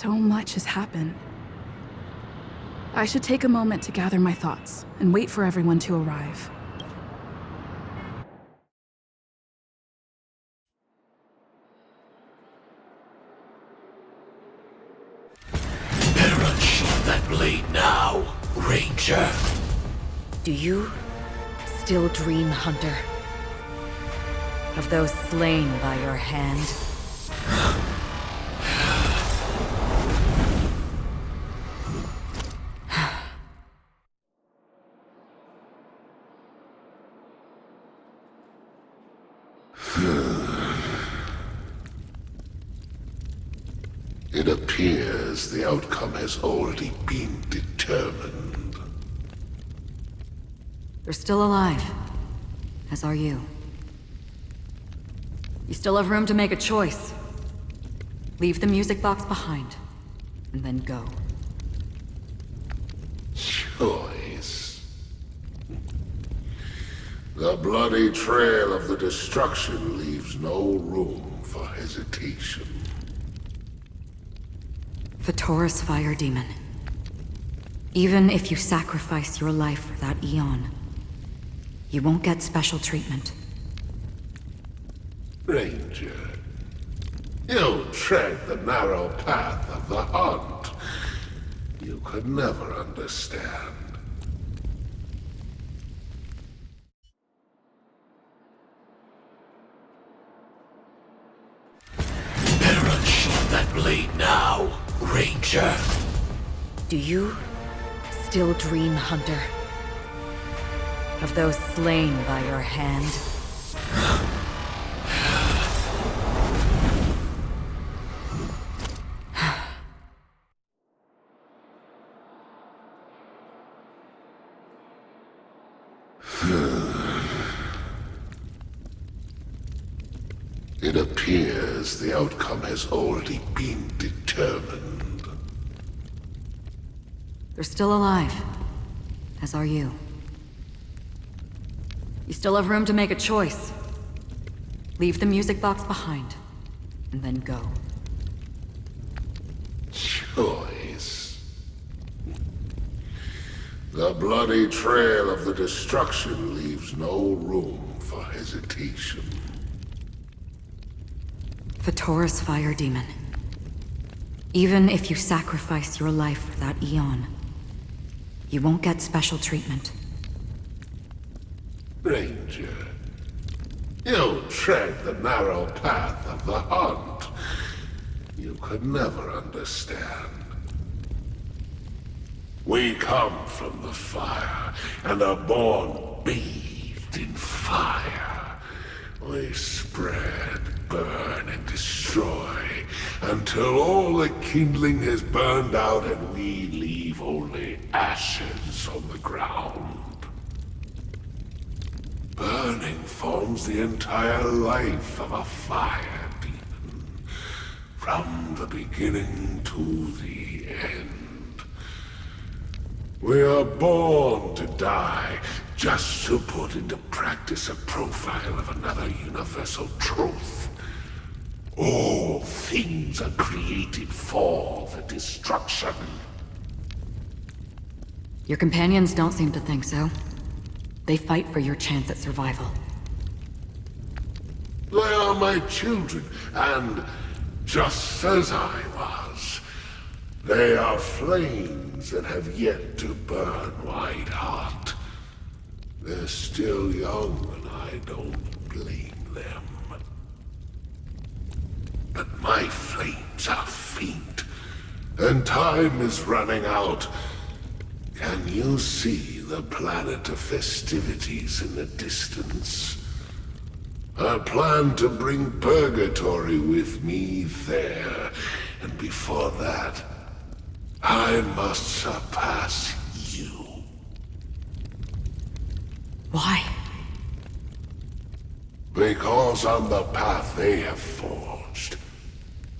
So much has happened. I should take a moment to gather my thoughts and wait for everyone to arrive. Better unsheath that blade now, Ranger. Do you still dream, Hunter? Of those slain by your hand? It appears the outcome has already been determined. You're still alive, as are you. You still have room to make a choice. Leave the music box behind, and then go. Choice. The bloody trail of the destruction leaves no room for hesitation. The Taurus Fire Demon. Even if you sacrifice your life for that Eon, you won't get special treatment. Ranger, you tread the narrow path of the hunt. You could never understand. Better unsheath that blade now, Ranger. Do you still dream, Hunter? Of those slain by your hand? It appears the outcome has already been determined. You're still alive, as are you. You still have room to make a choice. Leave the music box behind, and then go. Choice. The bloody trail of the destruction leaves no room for hesitation. The Taurus Fire Demon. Even if you sacrifice your life for that Eon, you won't get special treatment. Ranger, you tread the narrow path of the hunt. You could never understand. We come from the fire, and are born bathed in fire. We spread, burn, and destroy, until all the kindling has burned out and we leave only ashes on the ground. Burning forms the entire life of a fire demon, from the beginning to the end. We are born to die, just to put into practice a profile of another universal truth. All things are created for the destruction. Your companions don't seem to think so. They fight for your chance at survival. They are my children, and just as I was, they are flames that have yet to burn white hot. They're still young, and I don't blame them. But my flames are faint, and time is running out. Can you see the planet of festivities in the distance? I plan to bring Purgatory with me there, and before that, I must surpass you. Why? Because on the path they have forged,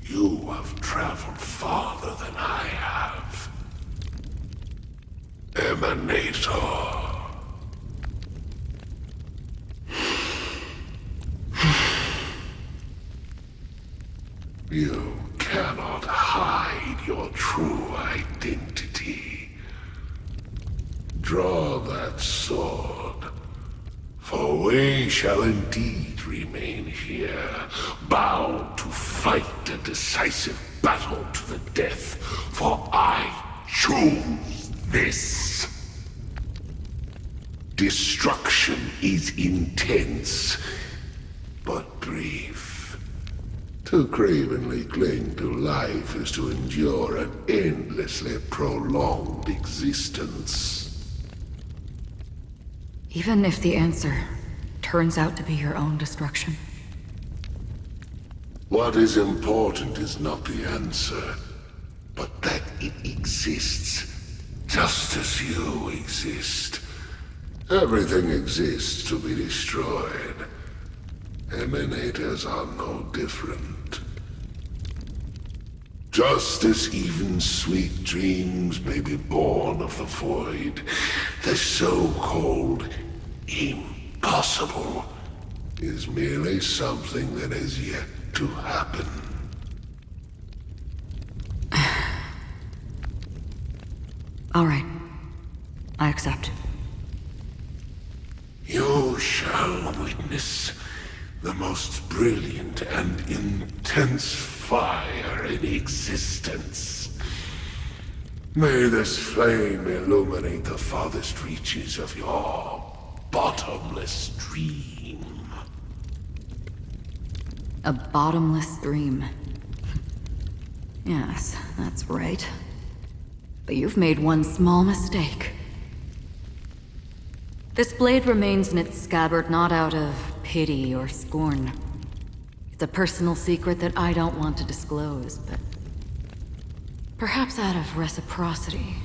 you have traveled farther than I have. Emanator. You cannot hide. hide your true identity. Draw that sword, for we shall indeed remain here, bound to fight a decisive battle to the death, for I choose this. Destruction is intense, but brief. To cravenly cling to life is to endure an endlessly prolonged existence. Even if the answer turns out to be your own destruction. What is important is not the answer, but that it exists, just as you exist. Everything exists to be destroyed. Emanators are no different. Just as even sweet dreams may be born of the void, the so-called impossible is merely something that has yet to happen. All right. I accept. You shall witness the most brilliant and intense fire in existence. May this flame illuminate the farthest reaches of your bottomless dream. A bottomless dream. Yes, that's right. But you've made one small mistake. This blade remains in its scabbard not out of pity or scorn. It's a personal secret that I don't want to disclose, but perhaps out of reciprocity.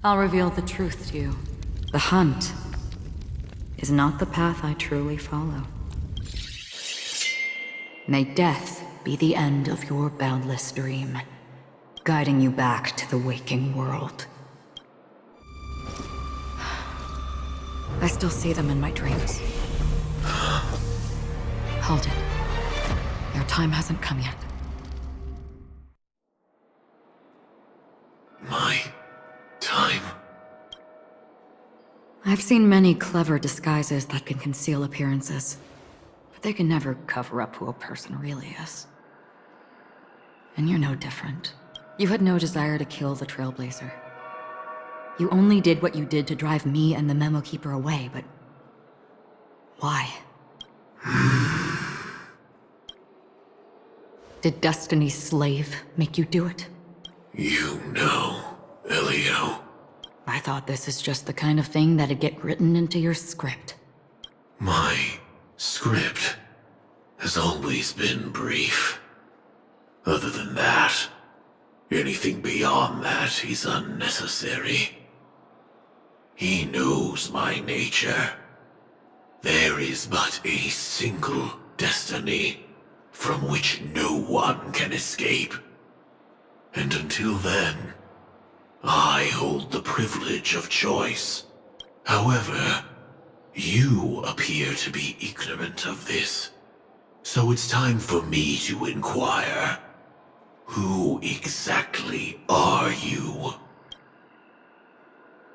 I'll reveal the truth to you. The hunt is not the path I truly follow. May death be the end of your boundless dream, guiding you back to the waking world. I still see them in my dreams. Hold it. Your time hasn't come yet. My time. I've seen many clever disguises that can conceal appearances, but they can never cover up who a person really is. And you're no different. You had no desire to kill the Trailblazer. You only did what you did to drive me and the Memo Keeper away, but why? Did Destiny's slave make you do it? You know, Elio. I thought this is just the kind of thing that'd get written into your script. My script has always been brief. Other than that, anything beyond that is unnecessary. He knows my nature. There is but a single destiny from which no one can escape. And until then, I hold the privilege of choice. However, you appear to be ignorant of this. So it's time for me to inquire. Who exactly are you?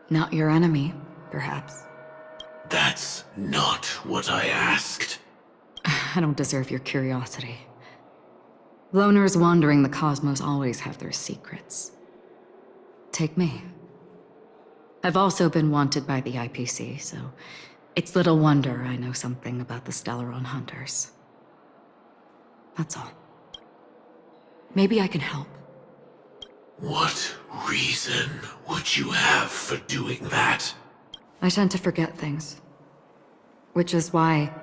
Not your enemy, perhaps. That's not what I asked. I don't deserve your curiosity. Loners wandering the cosmos always have their secrets. Take me. I've also been wanted by the IPC, so it's little wonder I know something about the Stellaron Hunters. That's all. Maybe I can help. What reason would you have for doing that? I tend to forget things. Which is why,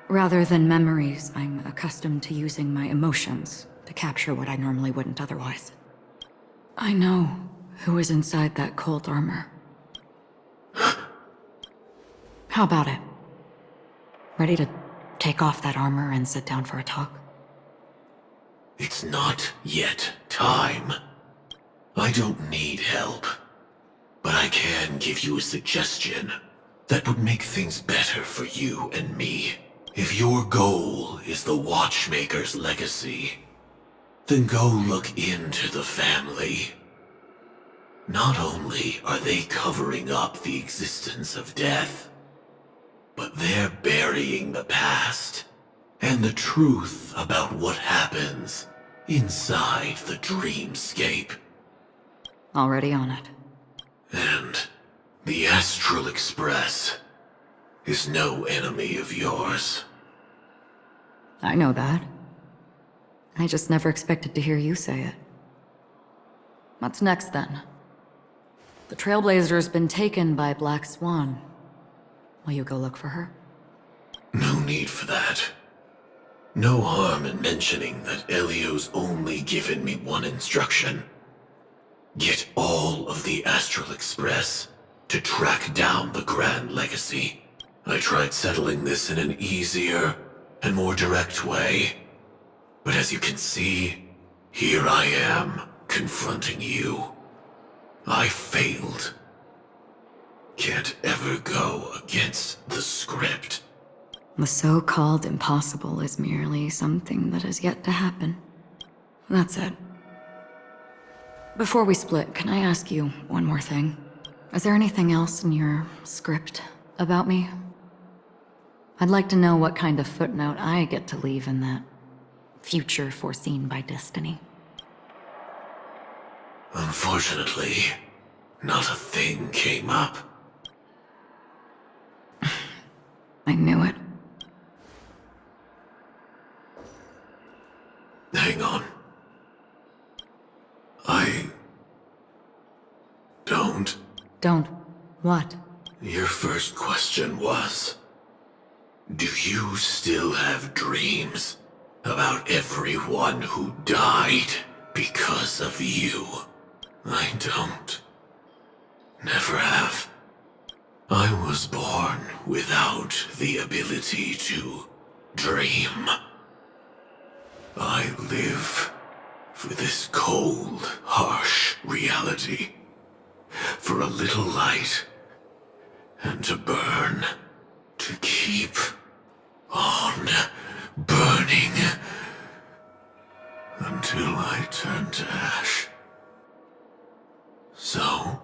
rather than memories, I'm accustomed to using my emotions to capture what I normally wouldn't otherwise. I know who is inside that cold armor. How about it? Ready to take off that armor and sit down for a talk? It's not yet time. I don't need help, but I can give you a suggestion. that would make things better for you and me. If your goal is the Watchmaker's legacy, then go look into the family. Not only are they covering up the existence of death, but they're burying the past and the truth about what happens inside the dreamscape. Already on it. And the Astral Express is no enemy of yours. I know that. I just never expected to hear you say it. What's next, then? The Trailblazer's been taken by Black Swan. Will you go look for her? No need for that. No harm in mentioning that Elio's only given me one instruction. Get all of the Astral Express to track down the Grand Legacy. I tried settling this in an easier and more direct way. But as you can see, here I am, confronting you. I failed. Can't ever go against the script. The so-called impossible is merely something that has yet to happen. That's it. Before we split, can I ask you one more thing? Is there anything else in your script about me? I'd like to know what kind of footnote I get to leave in that future foreseen by destiny. Unfortunately, not a thing came up. I knew it. Hang on. I don't. Don't. What? Your first question was, do you still have dreams about everyone who died because of you? I don't. Never have. I was born without the ability to dream. I live for this cold, harsh reality. For a little light. And to burn. To keep on burning. Until I turn to ash. So,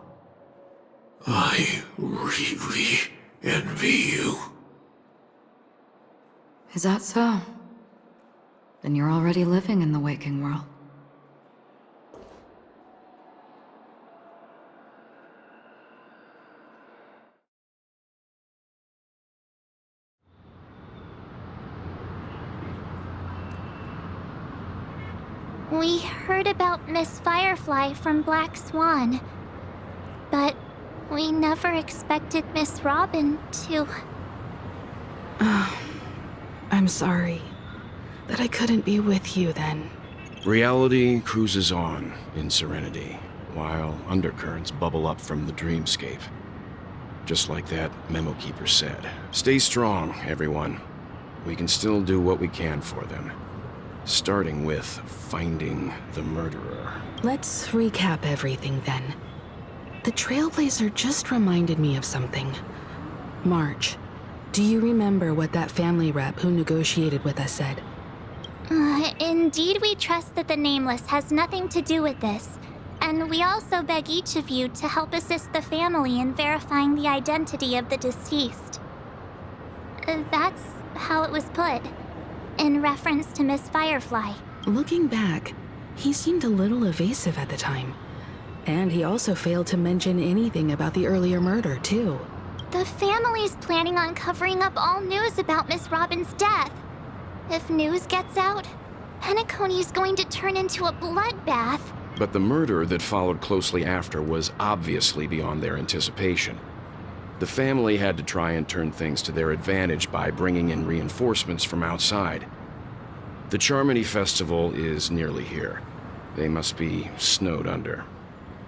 I really envy you. Is that so? Then you're already living in the waking world. We heard about Miss Firefly from Black Swan, but we never expected Miss Robin to... I'm sorry that I couldn't be with you then. Reality cruises on in serenity, while undercurrents bubble up from the dreamscape. Just like that memo keeper said. Stay strong, everyone. We can still do what we can for them. Starting with finding the murderer. Let's recap everything then. The Trailblazer just reminded me of something. March, do you remember what that family rep who negotiated with us said? Indeed, we trust that the Nameless has nothing to do with this. And we also beg each of you to help assist the family in verifying the identity of the deceased. That's how it was put, in reference to Miss Firefly. Looking back, he seemed a little evasive at the time. And he also failed to mention anything about the earlier murder, too. The family's planning on covering up all news about Miss Robin's death. If news gets out, Penacony's going to turn into a bloodbath. But the murder that followed closely after was obviously beyond their anticipation. The family had to try and turn things to their advantage by bringing in reinforcements from outside. The Charmony Festival is nearly here. They must be snowed under.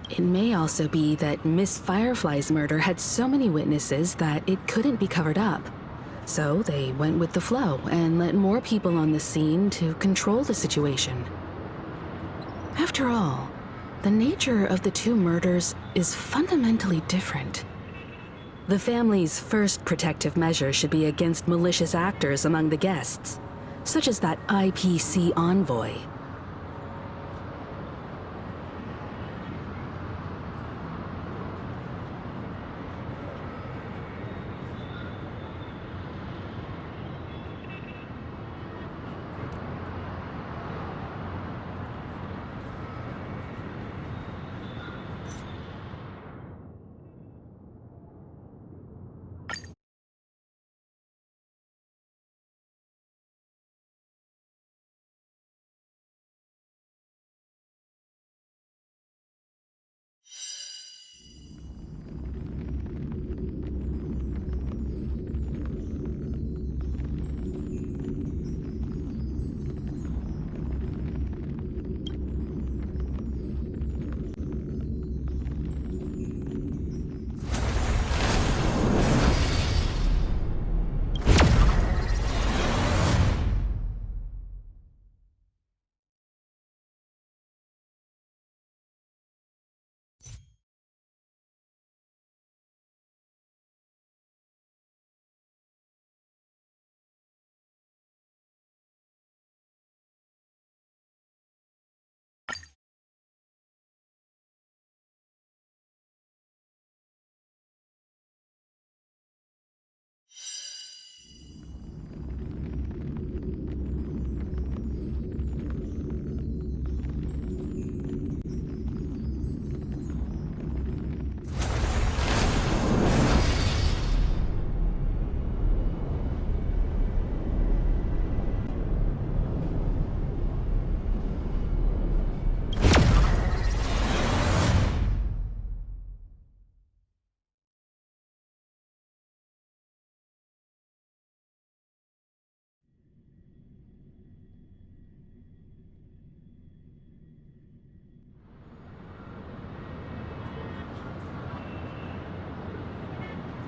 It may also be that Miss Firefly's murder had so many witnesses that it couldn't be covered up. So they went with the flow and let more people on the scene to control the situation. After all, the nature of the two murders is fundamentally different. The family's first protective measure should be against malicious actors among the guests, such as that IPC envoy.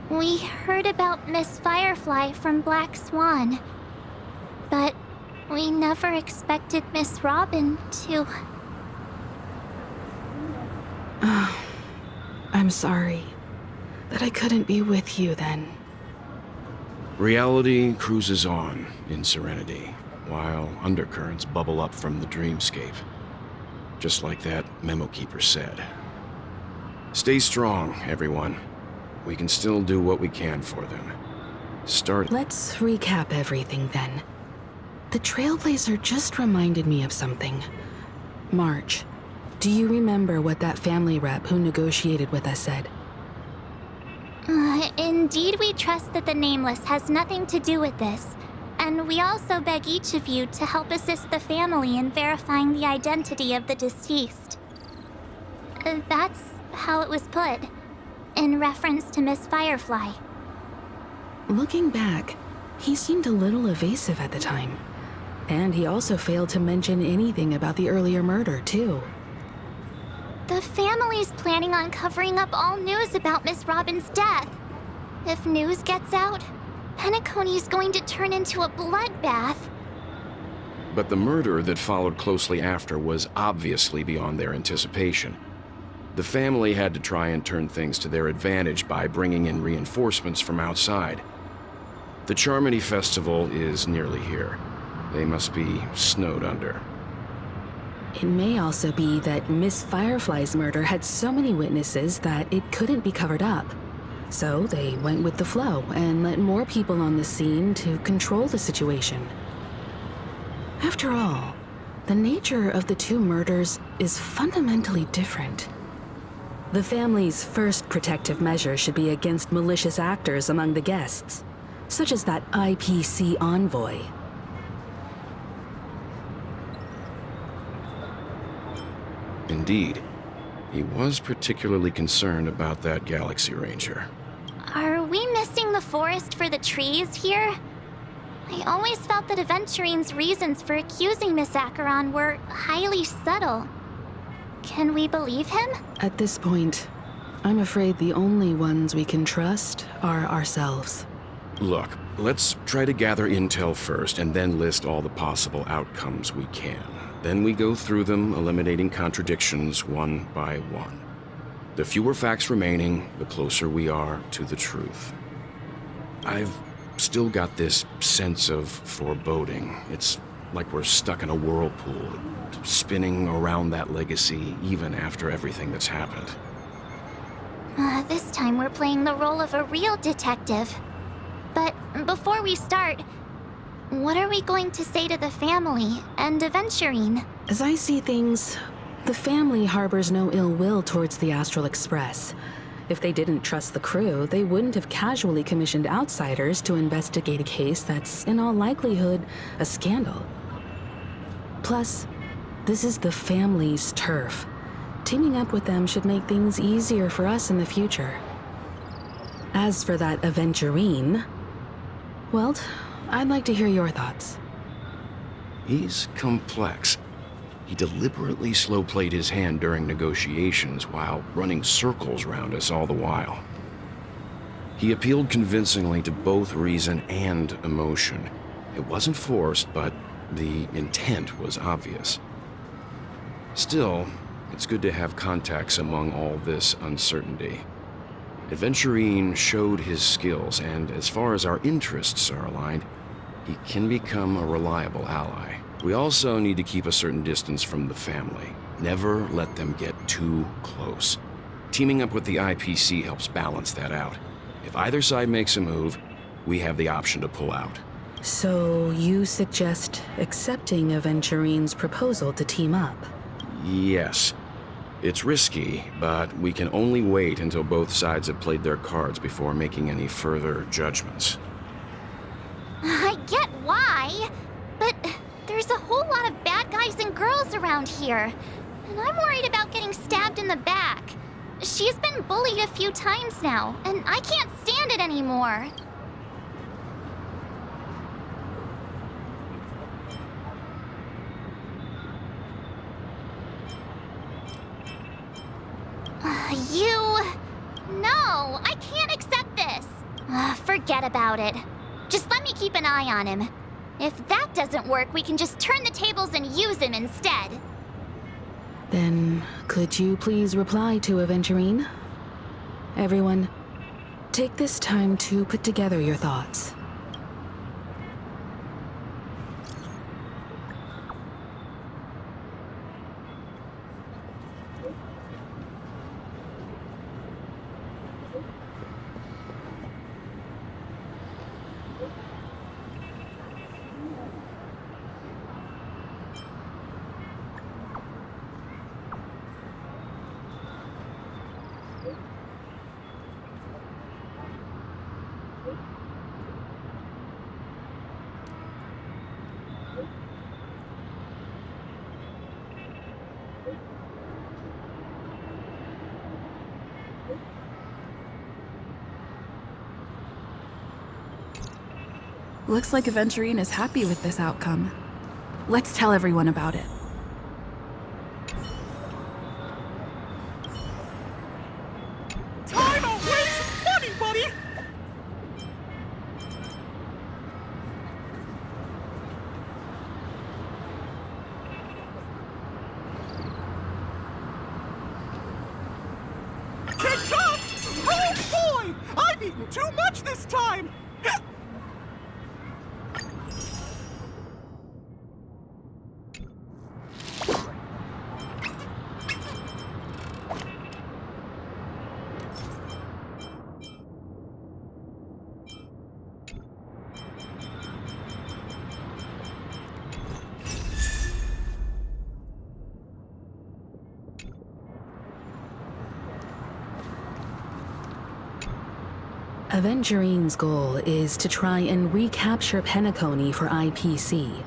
We heard about Miss Firefly from Black Swan, but we never expected Miss Robin to... I'm sorry that I couldn't be with you then. Reality cruises on in Serenity, while undercurrents bubble up from the dreamscape. Just like that memo keeper said. Stay strong, everyone. We can still do what we can for them. Let's recap everything then. The Trailblazer just reminded me of something. March, do you remember what that family rep who negotiated with us said? Indeed, we trust that the Nameless has nothing to do with this, and we also beg each of you to help assist the family in verifying the identity of the deceased. That's how it was put, in reference to Miss Firefly. Looking back, he seemed a little evasive at the time. And he also failed to mention anything about the earlier murder, too. The family's planning on covering up all news about Miss Robin's death. If news gets out, Penacony's going to turn into a bloodbath. But the murder that followed closely after was obviously beyond their anticipation. The family had to try and turn things to their advantage by bringing in reinforcements from outside. The Charmony Festival is nearly here. They must be snowed under. It may also be that Miss Firefly's murder had so many witnesses that it couldn't be covered up. So they went with the flow and let more people on the scene to control the situation. After all, the nature of the two murders is fundamentally different. The family's first protective measure should be against malicious actors among the guests, such as that IPC envoy. Indeed. He was particularly concerned about that Galaxy Ranger. Are we missing the forest for the trees here? I always felt that Aventurine's reasons for accusing Miss Acheron were highly subtle. Can we believe him? At this point, I'm afraid the only ones we can trust are ourselves. Look, let's try to gather intel first and then list all the possible outcomes we can. Then we go through them, eliminating contradictions one by one. The fewer facts remaining, the closer we are to the truth. I've still got this sense of foreboding. It's like we're stuck in a whirlpool, spinning around that legacy even after everything that's happened. This time we're playing the role of a real detective. But before we start, what are we going to say to the family and Aventurine? As I see things, the family harbors no ill will towards the Astral Express. If they didn't trust the crew, they wouldn't have casually commissioned outsiders to investigate a case that's, in all likelihood, a scandal. Plus, this is the family's turf. Teaming up with them should make things easier for us in the future. As for that Aventurine, well, I'd like to hear your thoughts. He's complex. He deliberately slow-played his hand during negotiations while running circles around us all the while. He appealed convincingly to both reason and emotion. It wasn't forced, but the intent was obvious. Still, it's good to have contacts among all this uncertainty. Aventurine showed his skills, and as far as our interests are aligned, he can become a reliable ally. We also need to keep a certain distance from the family. Never let them get too close. Teaming up with the IPC helps balance that out. If either side makes a move, we have the option to pull out. So you suggest accepting Aventurine's proposal to team up? Yes. It's risky, but we can only wait until both sides have played their cards before making any further judgments. I get why, but there's a whole lot of bad guys and girls around here, and I'm worried about getting stabbed in the back. She's been bullied a few times now, and I can't stand it anymore. No, I can't accept this. Forget about it. Just let me keep an eye on him. If that doesn't work, we can just turn the tables and use him instead. Then, could you please reply to Aventurine? Everyone, take this time to put together your thoughts. Looks like Aventurine is happy with this outcome. Let's tell everyone about it. Time to waste money, buddy! Kicked up! Oh boy! I've eaten too much this time! Aventurine's goal is to try and recapture Penacony for IPC.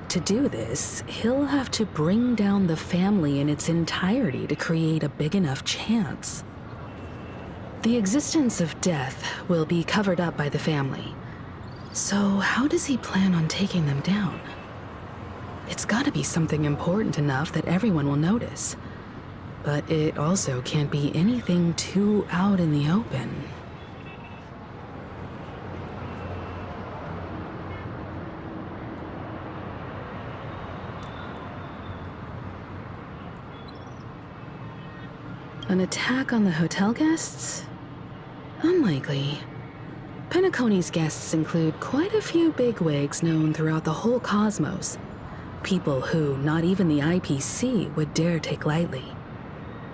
To do this, he'll have to bring down the family in its entirety to create a big enough chance. The existence of death will be covered up by the family. So how does he plan on taking them down? It's gotta be something important enough that everyone will notice. But it also can't be anything too out in the open. An attack on the hotel guests? Unlikely. Penacony's guests include quite a few bigwigs known throughout the whole cosmos. People who not even the IPC would dare take lightly.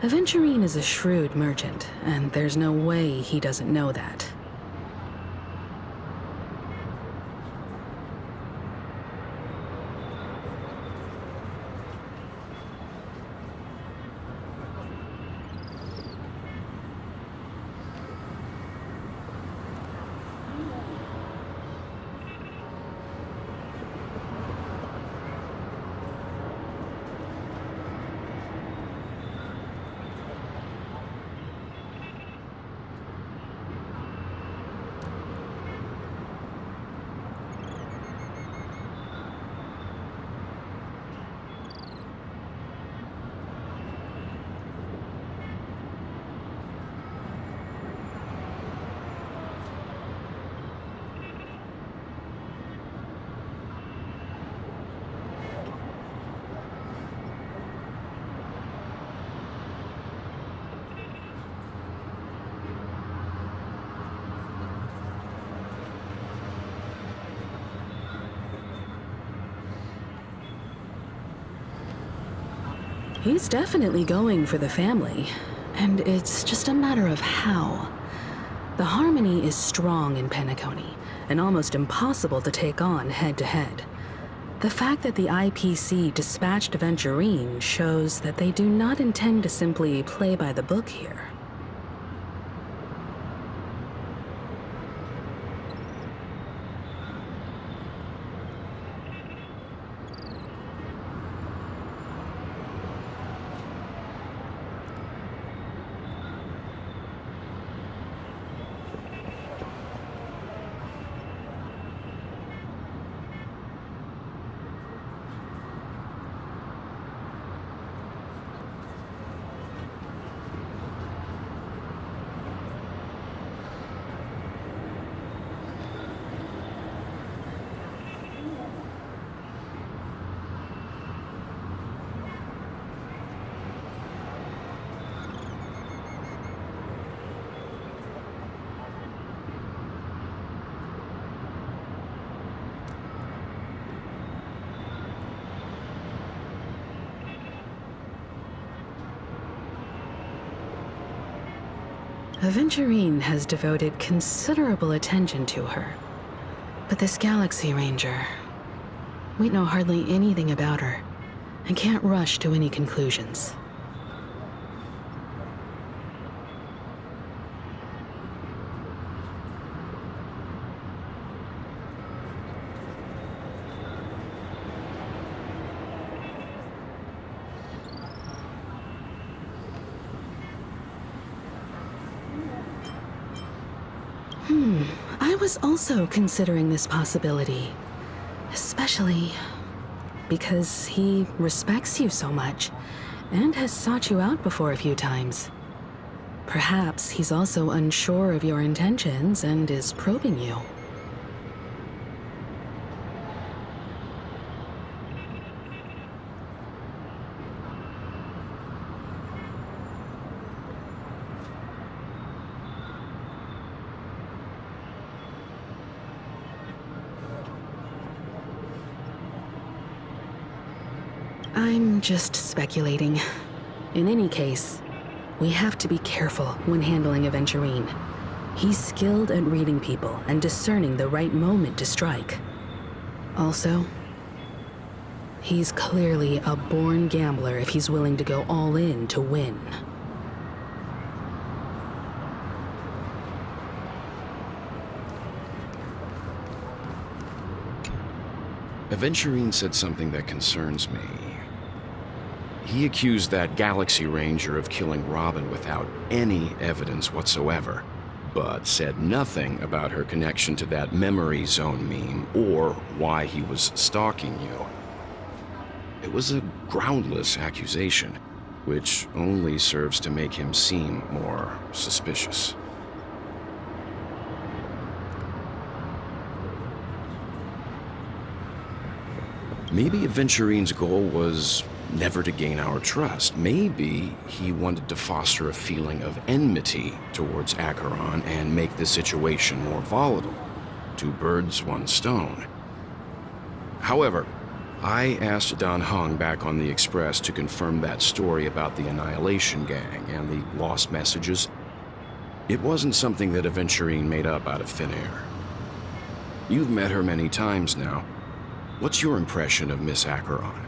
Aventurine is a shrewd merchant, and there's no way he doesn't know that. He's definitely going for the family, and it's just a matter of how. The harmony is strong in Penacony, and almost impossible to take on head-to-head. The fact that the IPC dispatched Aventurine shows that they do not intend to simply play by the book here. Aventurine has devoted considerable attention to her. But this Galaxy Ranger, we know hardly anything about her, and can't rush to any conclusions. I was also considering this possibility, especially because he respects you so much and has sought you out before a few times. Perhaps he's also unsure of your intentions and is probing you. I'm just speculating. In any case, we have to be careful when handling Aventurine. He's skilled at reading people and discerning the right moment to strike. Also, he's clearly a born gambler if he's willing to go all in to win. Aventurine said something that concerns me. He accused that Galaxy Ranger of killing Robin without any evidence whatsoever, but said nothing about her connection to that memory zone meme or why he was stalking you. It was a groundless accusation, which only serves to make him seem more suspicious. Maybe Aventurine's goal was never to gain our trust. Maybe he wanted to foster a feeling of enmity towards Acheron and make the situation more volatile. Two birds, one stone. However, I asked Don Hung back on the Express to confirm that story about the Annihilation Gang and the lost messages. It wasn't something that Aventurine made up out of thin air. You've met her many times now. What's your impression of Miss Acheron?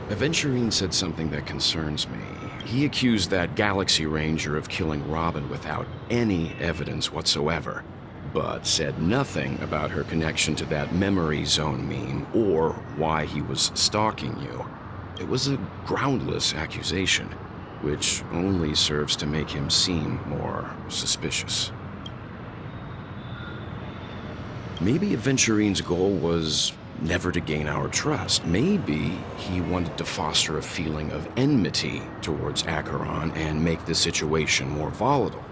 Aventurine said something that concerns me. He accused that Galaxy Ranger of killing Robin without any evidence whatsoever, but said nothing about her connection to that memory zone meme or why he was stalking you. It was a groundless accusation, which only serves to make him seem more suspicious. Maybe Aventurine's goal was never to gain our trust. Maybe he wanted to foster a feeling of enmity towards Acheron and make the situation more volatile.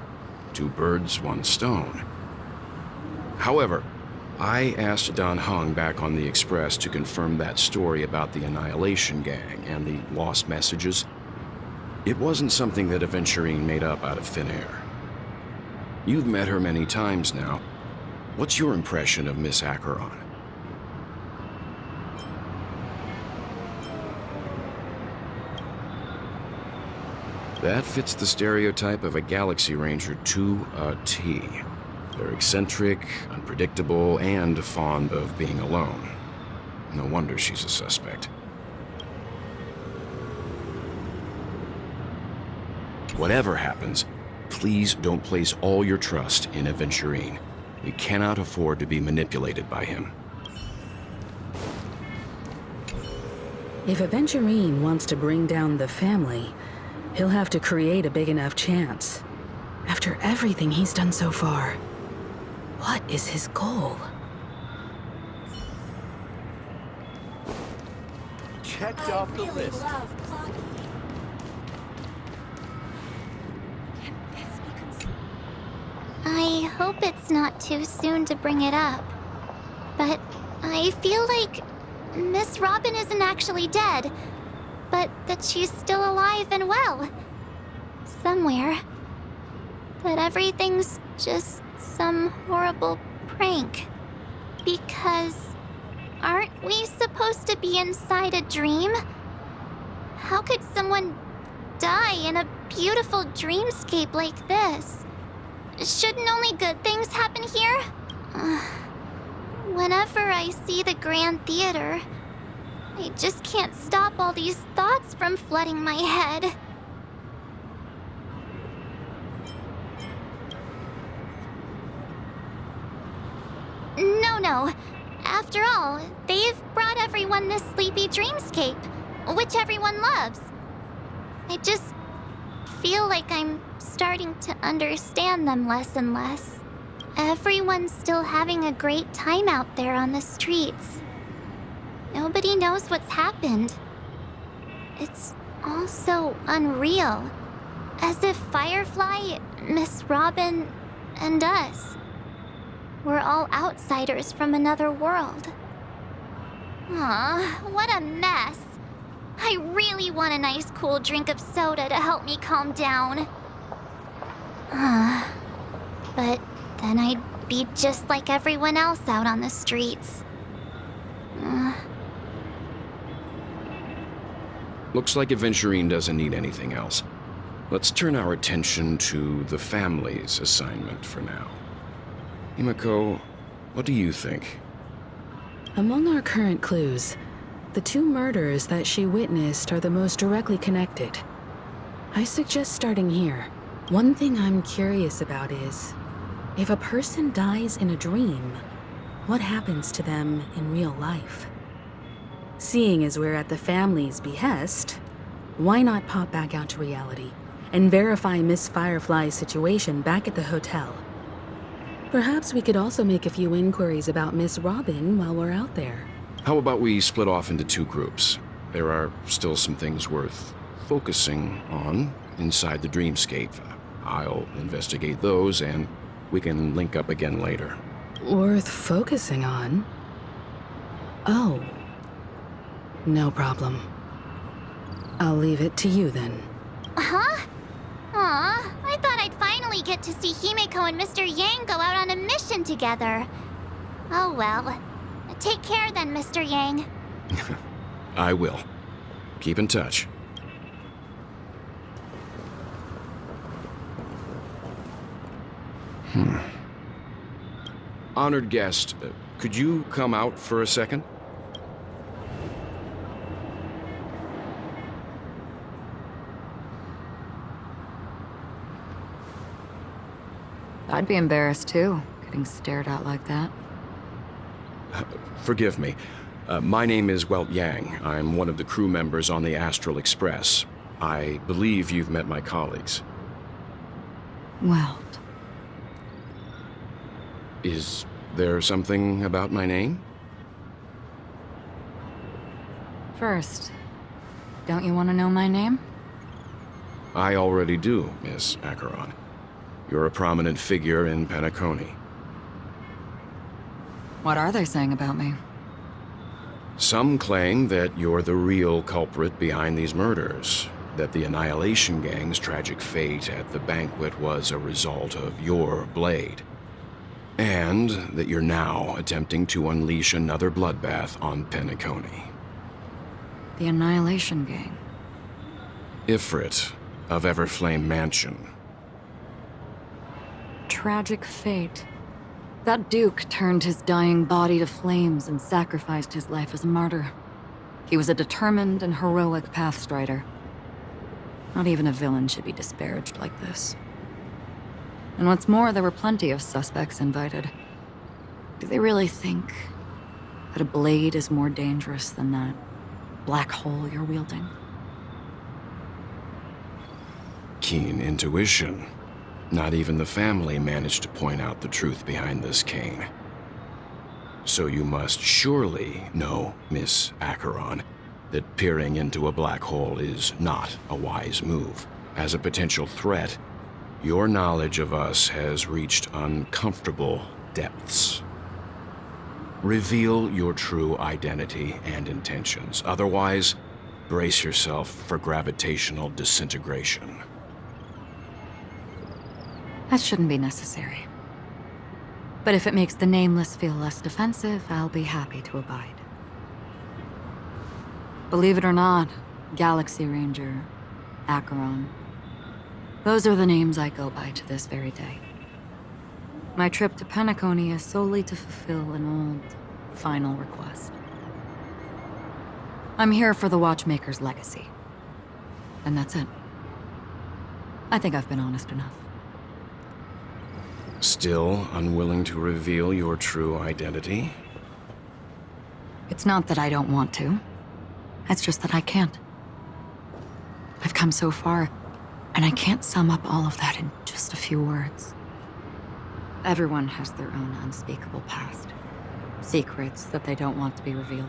Two birds, one stone. However, I asked Don Hung back on the Express to confirm that story about the Annihilation Gang and the lost messages. It wasn't something that Aventurine made up out of thin air. You've met her many times now. What's your impression of Miss Acheron? That fits the stereotype of a Galaxy Ranger to a T. They're eccentric, unpredictable, and fond of being alone. No wonder she's a suspect. Whatever happens, please don't place all your trust in Aventurine. We cannot afford to be manipulated by him. If Aventurine wants to bring down the family, he'll have to create a big enough chance. After everything he's done so far, what is his goal? Checked off the list. I hope it's not too soon to bring it up, but I feel like Miss Robin isn't actually dead, but that she's still alive and well. Somewhere. That everything's just some horrible prank. Because aren't we supposed to be inside a dream? How could someone die in a beautiful dreamscape like this? Shouldn't only good things happen here? Whenever I see the Grand Theater, I just can't stop all these thoughts from flooding my head. No. After all, they've brought everyone this sleepy dreamscape, which everyone loves. I just feel like I'm starting to understand them less and less. Everyone's still having a great time out there on the streets. Nobody knows what's happened. It's all so unreal. As if Firefly, Miss Robin, and us were all outsiders from another world. Aw, what a mess. I really want a nice cool drink of soda to help me calm down. But then I'd be just like everyone else out on the streets. Looks like Aventurine doesn't need anything else. Let's turn our attention to the family's assignment for now. Himiko, what do you think? Among our current clues, the two murders that she witnessed are the most directly connected. I suggest starting here. One thing I'm curious about is, if a person dies in a dream, what happens to them in real life? Seeing as we're at the family's behest, why not pop back out to reality and verify Miss Firefly's situation back at the hotel? Perhaps we could also make a few inquiries about Miss Robin while we're out there. How about we split off into two groups? There are still some things worth focusing on inside the dreamscape. I'll investigate those, and we can link up again later. Worth focusing on? Oh. No problem. I'll leave it to you then. Huh? Aw, I thought I'd finally get to see Himeko and Mr. Yang go out on a mission together. Oh well. Take care then, Mr. Yang. I will. Keep in touch. Honored guest, could you come out for a second? I'd be embarrassed too, getting stared at like that. Forgive me. My name is Yang. I'm one of the crew members on the Astral Express. I believe you've met my colleagues. Welt. Is there something about my name? First, don't you want to know my name? I already do, Miss Acheron. You're a prominent figure in Penacony. What are they saying about me? Some claim that you're the real culprit behind these murders, that the Annihilation Gang's tragic fate at the banquet was a result of your blade, and that you're now attempting to unleash another bloodbath on Penacony. The Annihilation Gang. Ifrit of Everflame Mansion. Tragic fate. That Duke turned his dying body to flames and sacrificed his life as a martyr. He was a determined and heroic pathstrider. Not even a villain should be disparaged like this. And what's more, there were plenty of suspects invited. Do they really think that a blade is more dangerous than that black hole you're wielding? Keen intuition. Not even the family managed to point out the truth behind this cane. So you must surely know, Miss Acheron, that peering into a black hole is not a wise move. As a potential threat, your knowledge of us has reached uncomfortable depths. Reveal your true identity and intentions. Otherwise, brace yourself for gravitational disintegration. That shouldn't be necessary. But if it makes the Nameless feel less defensive, I'll be happy to abide. Believe it or not, Galaxy Ranger, Acheron, those are the names I go by to this very day. My trip to Penacony is solely to fulfill an old, final request. I'm here for the Watchmaker's legacy. And that's it. I think I've been honest enough. Still unwilling to reveal your true identity? It's not that I don't want to. It's just that I can't. I've come so far, and I can't sum up all of that in just a few words. Everyone has their own unspeakable past. Secrets that they don't want to be revealed.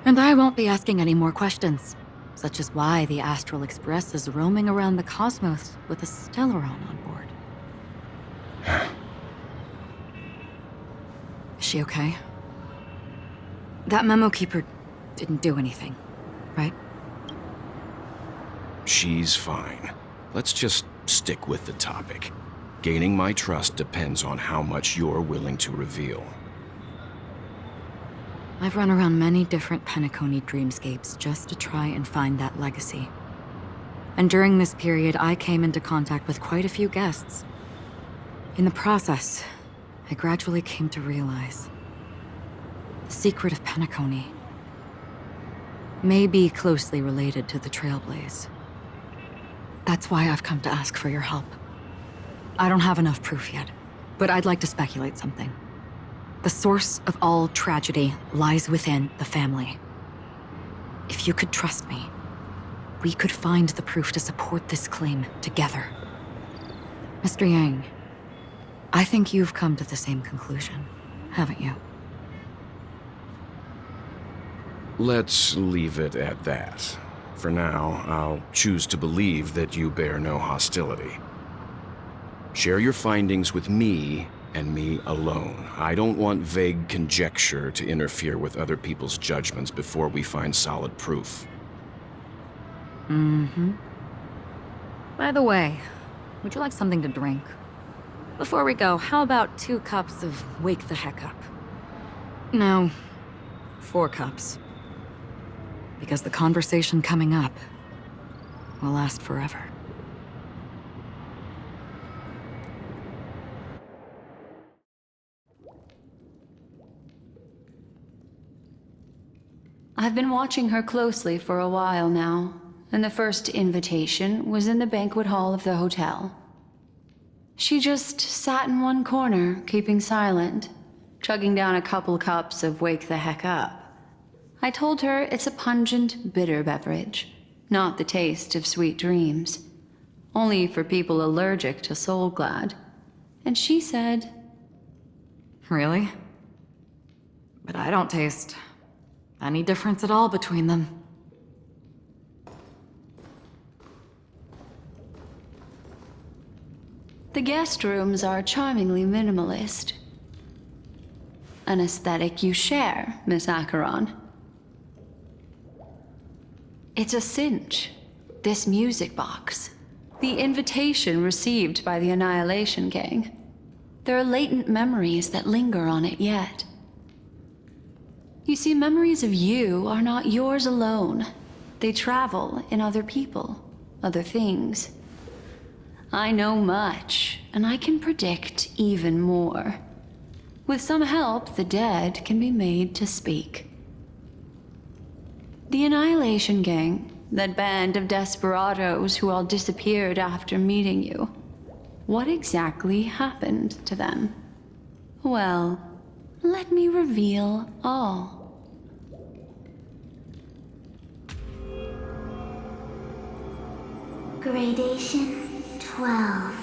And I won't be asking any more questions, such as why the Astral Express is roaming around the cosmos with a Stellaron on board. Is she okay? That memo keeper didn't do anything, right? She's fine. Let's just stick with the topic. Gaining my trust depends on how much you're willing to reveal. I've run around many different Penacony dreamscapes just to try and find that legacy. And during this period, I came into contact with quite a few guests. In the process, I gradually came to realize the secret of Penacony may be closely related to the Trailblaze. That's why I've come to ask for your help. I don't have enough proof yet, but I'd like to speculate something. The source of all tragedy lies within the family. If you could trust me, we could find the proof to support this claim together. Mr. Yang, I think you've come to the same conclusion, haven't you? Let's leave it at that. For now, I'll choose to believe that you bear no hostility. Share your findings with me, and me alone. I don't want vague conjecture to interfere with other people's judgments before we find solid proof. By the way, would you like something to drink? Before we go, how about 2 cups of Wake the Heck Up? No, 4 cups. Because the conversation coming up will last forever. I've been watching her closely for a while now, and the first invitation was in the banquet hall of the hotel. She just sat in one corner, keeping silent, chugging down a couple cups of Wake the Heck Up. I told her it's a pungent, bitter beverage, not the taste of sweet dreams. Only for people allergic to Soul Glad. And she said, Really? But I don't taste any difference at all between them. the guest rooms are charmingly minimalist. An aesthetic you share, Miss Acheron. It's a cinch, this music box. The invitation received by the Annihilation Gang. There are latent memories that linger on it yet. You see, memories of you are not yours alone. They travel in other people, other things. I know much, and I can predict even more. With some help, the dead can be made to speak. The Annihilation Gang, that band of desperados who all disappeared after meeting you. What exactly happened to them? Well, let me reveal all. Gradation 12.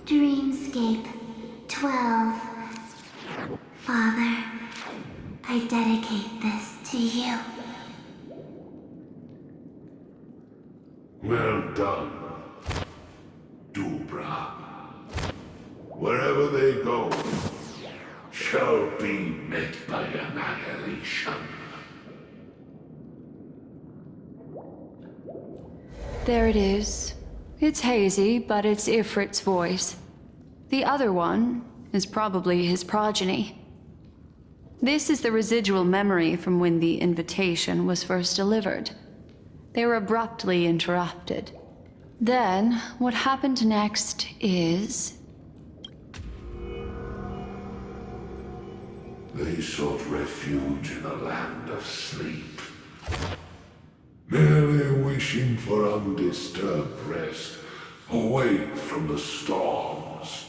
Dreamscape 12. Father, I dedicate this to you. Well done, Dubra. Wherever they go, shall be met by annihilation. There it is. It's hazy, but it's Ifrit's voice. The other one is probably his progeny. This is the residual memory from when the invitation was first delivered. They were abruptly interrupted. Then, what happened next is... They sought refuge in a land of sleep, merely wishing for undisturbed rest, away from the storms.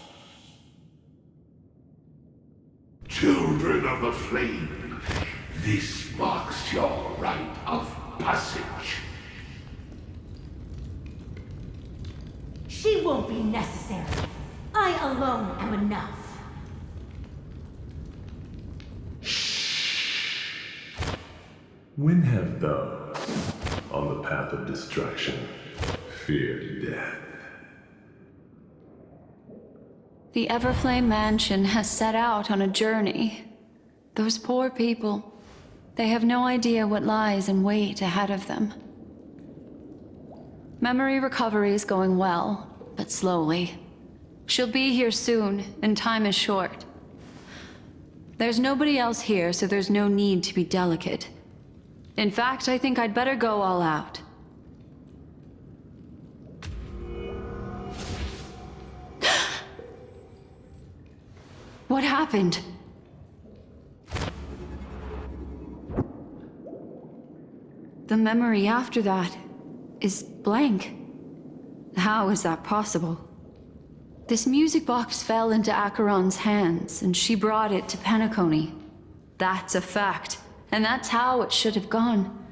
Children of the Flame, this marks your rite of passage. She won't be necessary. I alone am enough. When have those on the path of destruction feared death? The Everflame Mansion has set out on a journey. Those poor people, they have no idea what lies in wait ahead of them. Memory recovery is going well, but slowly. She'll be here soon, and time is short. There's nobody else here, so there's no need to be delicate. In fact, I think I'd better go all out. What happened? The memory after that is blank. How is that possible? This music box fell into Acheron's hands, and she brought it to Penacony. That's a fact, and that's how it should have gone.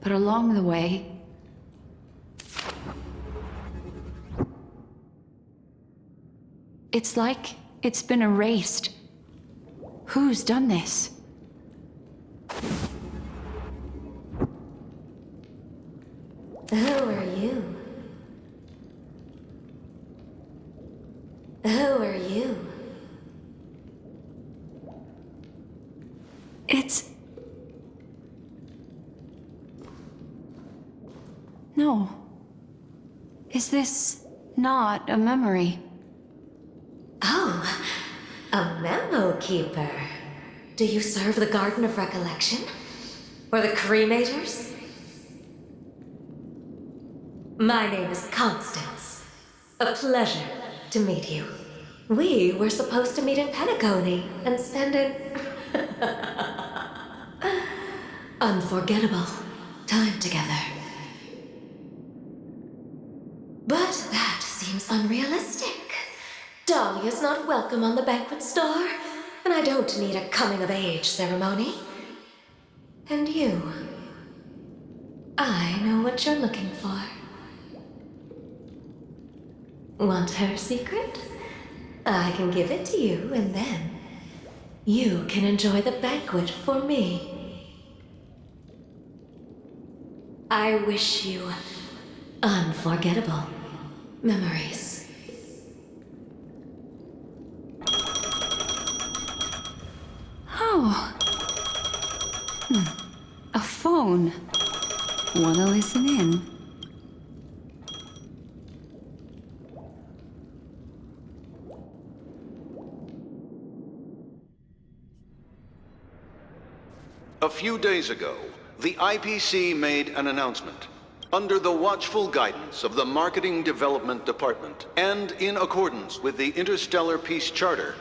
But along the way... It's like it's been erased. Who's done this? Who are you? Who are you? It's... No. Is this not a memory? Oh, a memo keeper. Do you serve the Garden of Recollection? Or the Cremators? My name is Constance. A pleasure to meet you. We were supposed to meet in Penacony and spend an unforgettable time together. But that seems unrealistic. Dahlia's not welcome on the banquet star, and I don't need a coming-of-age ceremony. And you, I know what you're looking for. Want her secret? I can give it to you, and then you can enjoy the banquet for me. I wish you unforgettable memories. Oh. A phone. Wanna listen in? A few days ago, the IPC made an announcement. Under the watchful guidance of the Marketing Development Department, and in accordance with the Interstellar Peace Charter,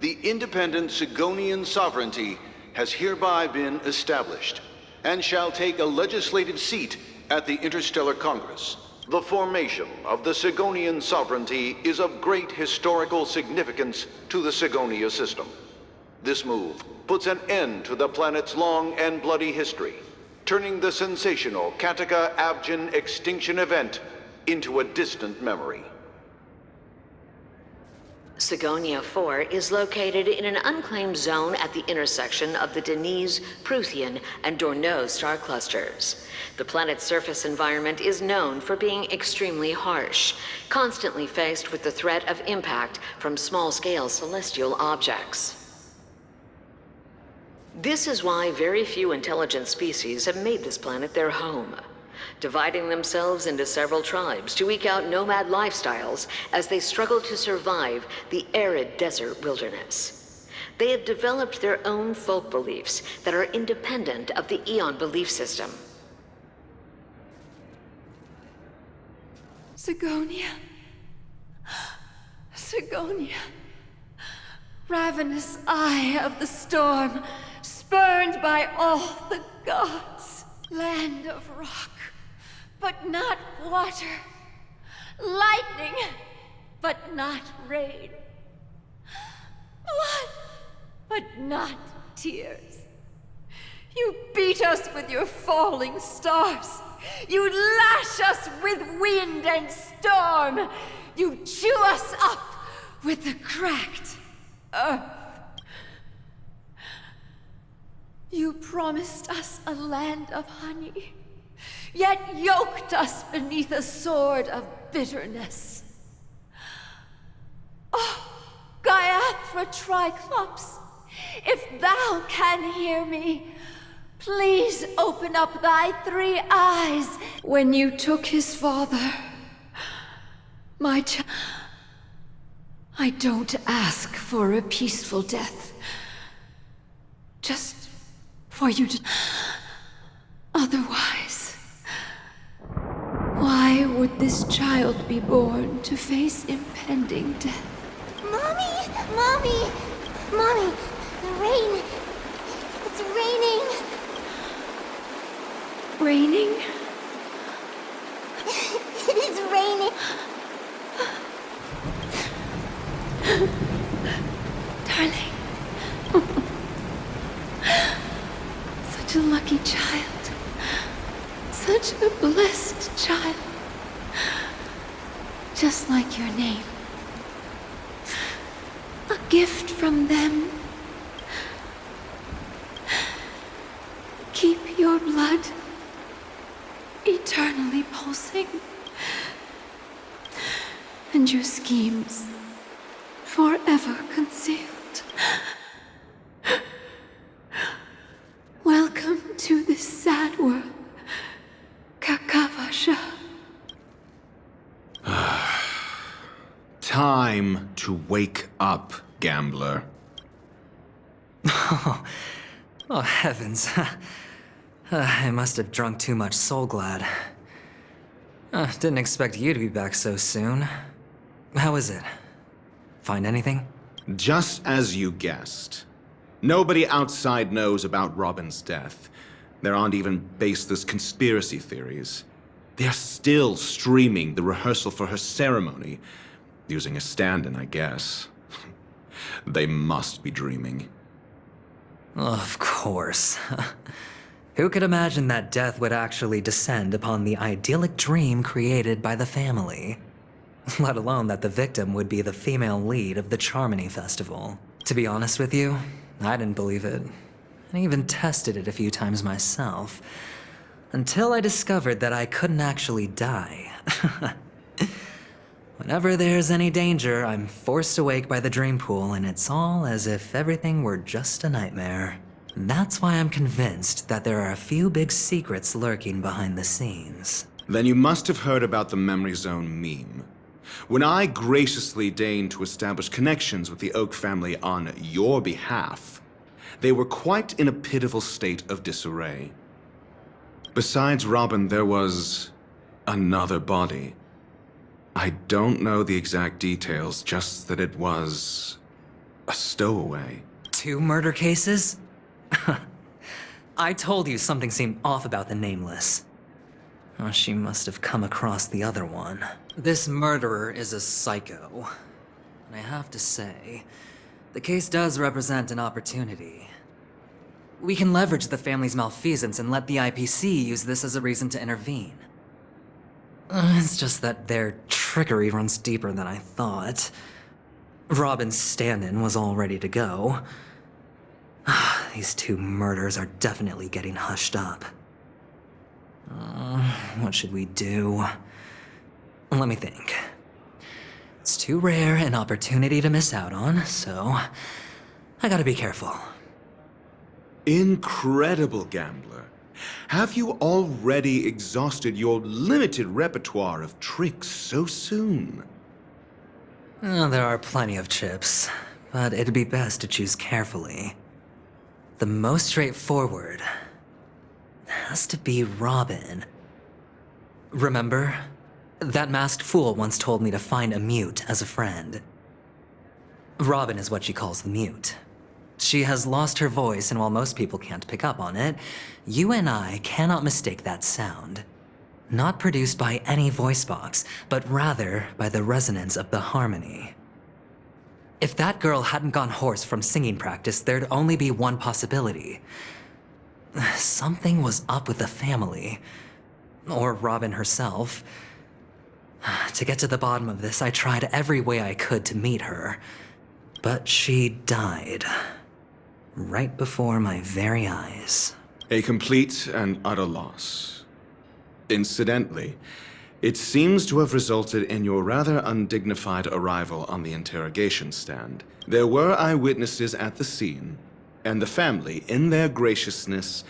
the independent Sigonian sovereignty has hereby been established, and shall take a legislative seat at the Interstellar Congress. The formation of the Sigonian sovereignty is of great historical significance to the Sigonia system. This move puts an end to the planet's long and bloody history, turning the sensational Kataka-Abjin extinction event into a distant memory. Sigonia 4 is located in an unclaimed zone at the intersection of the Denise, Prothean, and Dorneau star clusters. The planet's surface environment is known for being extremely harsh, constantly faced with the threat of impact from small-scale celestial objects. This is why very few intelligent species have made this planet their home, dividing themselves into several tribes to eke out nomad lifestyles as they struggle to survive the arid desert wilderness. They have developed their own folk beliefs that are independent of the Eon belief system. Sigonia. Sigonia. Ravenous eye of the storm, spurned by all the gods. Land of rock, but not water. Lightning, but not rain. Blood, but not tears. You beat us with your falling stars. You lash us with wind and storm. You chew us up with the cracked earth. You promised us a land of honey, yet yoked us beneath a sword of bitterness. Oh, Gaiathra Triclops, if thou can hear me, please open up thy 3 eyes. When you took his father, my child, I don't ask for a peaceful death. Just for you to... Otherwise, why would this child be born to face impending death? Mommy! Mommy! Mommy! The rain! It's raining! Raining? It is raining! Darling. Such a lucky child. Such a blessed child. Just like your name. gift from them. Keep your blood eternally pulsing, and your schemes forever concealed. Welcome to this sad world, Kakavasha. Time to wake up, gambler. Oh, heavens. I must have drunk too much Soul Glad. Didn't expect you to be back so soon. How is it? Find anything? Just as you guessed. Nobody outside knows about Robin's death. There aren't even baseless conspiracy theories. They're still streaming the rehearsal for her ceremony, using a stand-in, I guess. They must be dreaming. Of course. Who could imagine that death would actually descend upon the idyllic dream created by the family? Let alone that the victim would be the female lead of the Charmony Festival. To be honest with you, I didn't believe it. I even tested it a few times myself. Until I discovered that I couldn't actually die. Whenever there's any danger, I'm forced awake by the dream pool, and it's all as if everything were just a nightmare. That's why I'm convinced that there are a few big secrets lurking behind the scenes. Then you must have heard about the Memory Zone meme. When I graciously deigned to establish connections with the Oak family on your behalf, they were quite in a pitiful state of disarray. Besides Robin, there was another body. I don't know the exact details, just that it was a stowaway. 2 murder cases? I told you something seemed off about the Nameless. Oh, she must have come across the other one. This murderer is a psycho. And I have to say, the case does represent an opportunity. We can leverage the family's malfeasance and let the IPC use this as a reason to intervene. It's just that their trickery runs deeper than I thought. Robin's stand-in was all ready to go. These 2 murders are definitely getting hushed up. What should we do? Let me think. It's too rare an opportunity to miss out on, so I gotta be careful. Incredible, gambler. Have you already exhausted your limited repertoire of tricks so soon? There are plenty of chips, but it'd be best to choose carefully. The most straightforward has to be Robin. Remember? That masked fool once told me to find a mute as a friend. Robin is what she calls the mute. She has lost her voice, and while most people can't pick up on it, you and I cannot mistake that sound. Not produced by any voice box, but rather by the resonance of the harmony. If that girl hadn't gone hoarse from singing practice, there'd only be one possibility. Something was up with the family. Or Robin herself. To get to the bottom of this, I tried every way I could to meet her. But she died. Right before my very eyes. A complete and utter loss. Incidentally, it seems to have resulted in your rather undignified arrival on the interrogation stand. There were eyewitnesses at the scene, and the family, in their graciousness,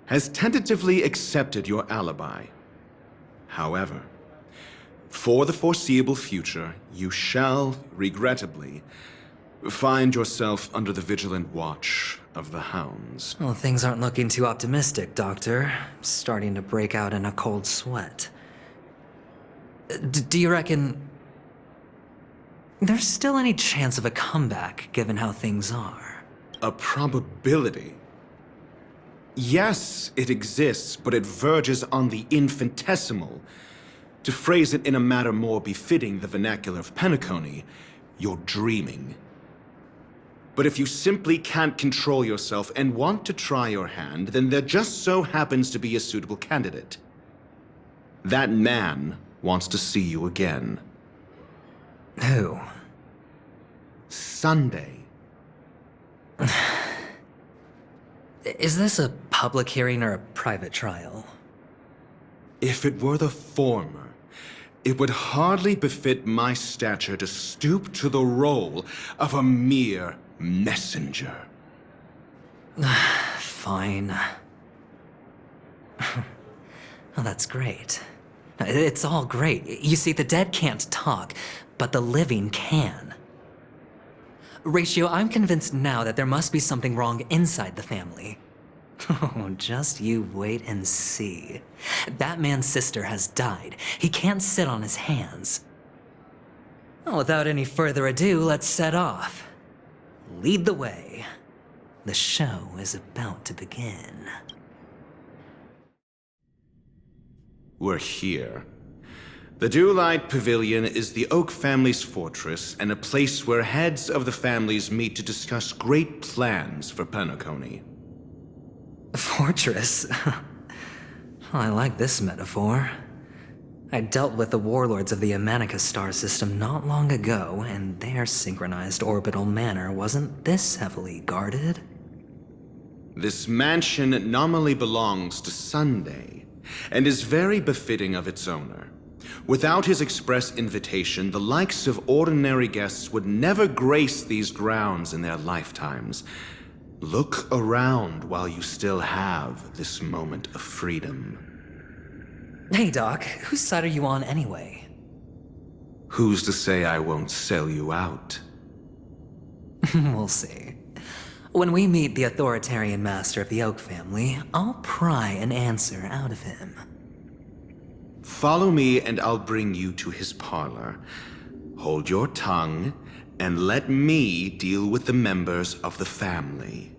has tentatively accepted your alibi. However, for the foreseeable future, you shall, regrettably, find yourself under the vigilant watch of the hounds. Well, things aren't looking too optimistic, Doctor. I'm starting to break out in a cold sweat. Do you reckon there's still any chance of a comeback, given how things are? A probability? Yes, it exists, but it verges on the infinitesimal. To phrase it in a manner more befitting the vernacular of Penacony, you're dreaming. But if you simply can't control yourself and want to try your hand, then there just so happens to be a suitable candidate. That man wants to see you again. Who? Sunday. Is this a public hearing or a private trial? If it were the former, it would hardly befit my stature to stoop to the role of a mere messenger. Fine. Oh, that's great. It's all great. You see, the dead can't talk, but the living can. Ratio, I'm convinced now that there must be something wrong inside the family. Oh, just you wait and see. That man's sister has died. He can't sit on his hands. Well, without any further ado, let's set off. Lead the way. The show is about to begin. We're here. The Dewlight Pavilion is the Oak family's fortress and a place where heads of the families meet to discuss great plans for Penacony. Fortress? I like this metaphor. I dealt with the warlords of the Amanica star system not long ago, and their synchronized orbital manor wasn't this heavily guarded. This mansion nominally belongs to Sunday, and is very befitting of its owner. Without his express invitation, the likes of ordinary guests would never grace these grounds in their lifetimes. Look around while you still have this moment of freedom. Hey, Doc, whose side are you on anyway? Who's to say I won't sell you out? We'll see. When we meet the authoritarian master of the Oak family, I'll pry an answer out of him. Follow me and I'll bring you to his parlor. Hold your tongue and let me deal with the members of the family.